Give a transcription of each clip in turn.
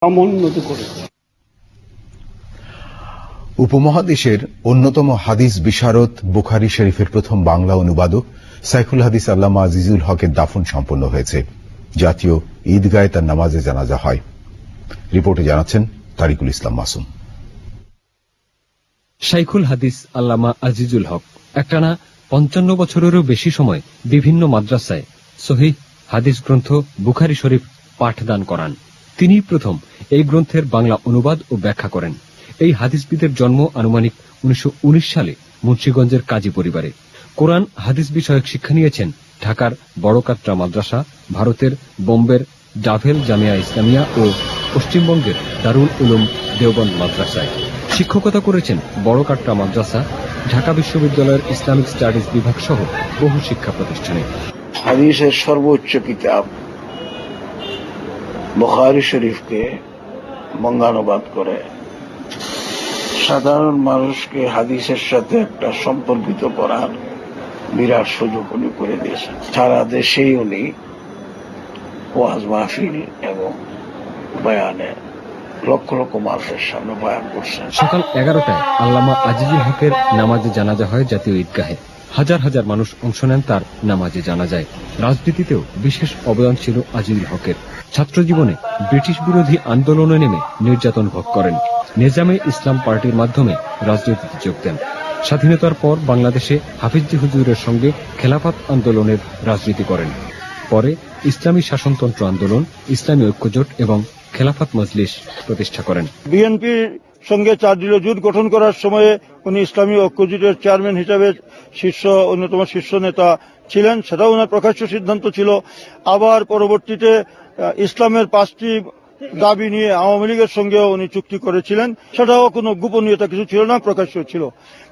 সমুন্নত করেছে। উপমহাদেশের অন্যতম হাদিস বিশারদ বুখারী শরীফের প্রথম বাংলা অনুবাদক সাইখুল হাদিস আল্লামা আজিজুল হকের দাফন সম্পন্ন হয়েছে। জাতীয় ঈদগাহে তার নামাজে জানাজা হয়। রিপোর্টে জানাচ্ছেন তারিকুল ইসলাম মাসুম। সাইখুল হাদিস আল্লামা আজিজুল হক একটানা ৫৫ বছরেরও বেশি সময় বিভিন্ন মাদ্রাসায় সহিহ হাদিস গ্রন্থ বুখারী শরীফ পাঠদান করান। তিনিই প্রথম এই গ্রন্থের বাংলা অনুবাদ ও ব্যাখ্যা করেন। এই হাদিসবিদের জন্ম আনুমানিক ১৯১৯ সালে মুন্সিগঞ্জের কাজী পরিবারে। কোরআন হাদিস বিষয়ক শিক্ষা নিয়েছেন ঢাকার বড়কাটরা মাদ্রাসা, ভারতের বোম্বের ডাভেল জামিয়া ইসলামিয়া ও পশ্চিমবঙ্গের দারুল উলুম দেওবন্দ মাদ্রাসায়। শিক্ষকতা করেছেন বড়কাটরা মাদ্রাসা, ঢাকা বিশ্ববিদ্যালয়ের ইসলামিক স্টাডিজ বিভাগ সহ বহু শিক্ষা প্রতিষ্ঠানে। হাদিসের সর্বোচ্চ কিতাব বুখারী শরীফকে বঙ্গানুবাদ করে সাধারণ মানুষকে হাদিসের সাথে একটা সম্পর্কিত করার বিরাট সুযোগ উনি করে দিয়েছেন। সারা দেশেই উনি ওয়াজ মাহফিল এবং বয়ানে লক্ষ লক্ষ মানুষের সামনে বয়ান করছেন। সকাল 11টায় আল্লামা আজিজুল হকের নামাজে জানাজা হয় জাতীয় ঈদগাহে। হাজার হাজার মানুষ অংশ নেন তার নামাজে জানাজায়। রাজনীতিতেও বিশেষ অবদান ছিল আজিজুল হকের। ছাত্র জীবনে ব্রিটিশ বিরোধী আন্দোলনে নেমে নির্যাতন ভোগ করেন। নিজামে ইসলাম পার্টির মাধ্যমে রাজনীতিতে যোগ দেন। স্বাধীনতার পর বাংলাদেশে হাফিজি হুজুরের সঙ্গে খেলাফত আন্দোলনের রাজনীতি করেন। পরে ইসলামী শাসনতন্ত্র আন্দোলন, ইসলামী ঐক্যজোট এবং খেলাফত মজলিস প্রতিষ্ঠা করেন। বিএনপির সঙ্গে 4 দলীয় জোট গঠন করার সময়ে উনি ইসলামী ঐক্যজোটের চেয়ারম্যান হিসেবে অন্যতম শীর্ষ নেতা ছিলেন, সেটাও ওনার প্রকাশ্য সিদ্ধান্ত ছিল। আবার পরবর্তীতে ইসলামের 5টি দাবি নিয়ে আওয়ামী লীগের সঙ্গেও উনি চুক্তি করেছিলেন, সেটাও কোনো গোপনীয়তা কিছু ছিল না, প্রকাশ্য ছিল।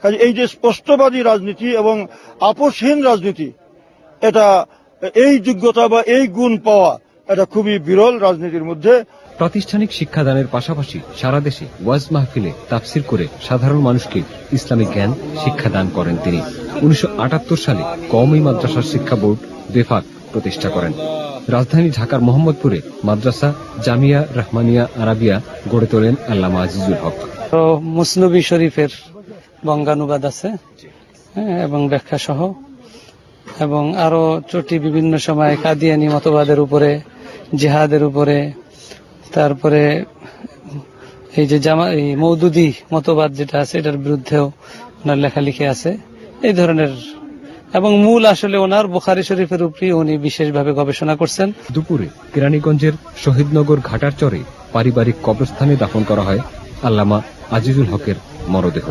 কাজে এই যে স্পষ্টবাদী রাজনীতি এবং আপোষহীন রাজনীতি, এটা এই যোগ্যতা বা এই গুণ পাওয়া এটা খুবই বিরল রাজনীতির মধ্যে। প্রাতিষ্ঠানিক শিক্ষাদানের পাশাপাশি সারা দেশে ওয়াজ মাহফিলে তাফসির করে সাধারণ মানুষকে ইসলামিক জ্ঞান শিক্ষাদান করেন তিনি। ১৯৭৮ সালে কওমি মাদ্রাসা শিক্ষা বোর্ড বেফাক প্রতিষ্ঠা করেন। রাজধানী ঢাকার মোহাম্মদপুরে মাদ্রাসা জামিয়া রহমানিয়া আরাবিয়া গড়ে তোলেন আল্লামা আজিজুল হক। মুসনবী শরীফের বঙ্গানুবাদ আছে এবং ব্যাখ্যা সহ, এবং আরো চটি বিভিন্ন সময় কাদিয়ানি মতবাদের উপরে, জিহাদের উপরে, তারপরে এই যে এই মওদুদি মতবাদ যেটা আছে এটার বিরুদ্ধেও ওনার লেখালেখি আছে এই ধরনের। এবং মূল আসলে ওনার বুখারী শরীফের উপরই উনি বিশেষভাবে গবেষণা করছেন। দুপুরে কেরানীগঞ্জের শহীদনগর ঘাটার চরে পারিবারিক কবরস্থানে দাফন করা হয় আল্লামা আজিজুল হকের মরদেহ।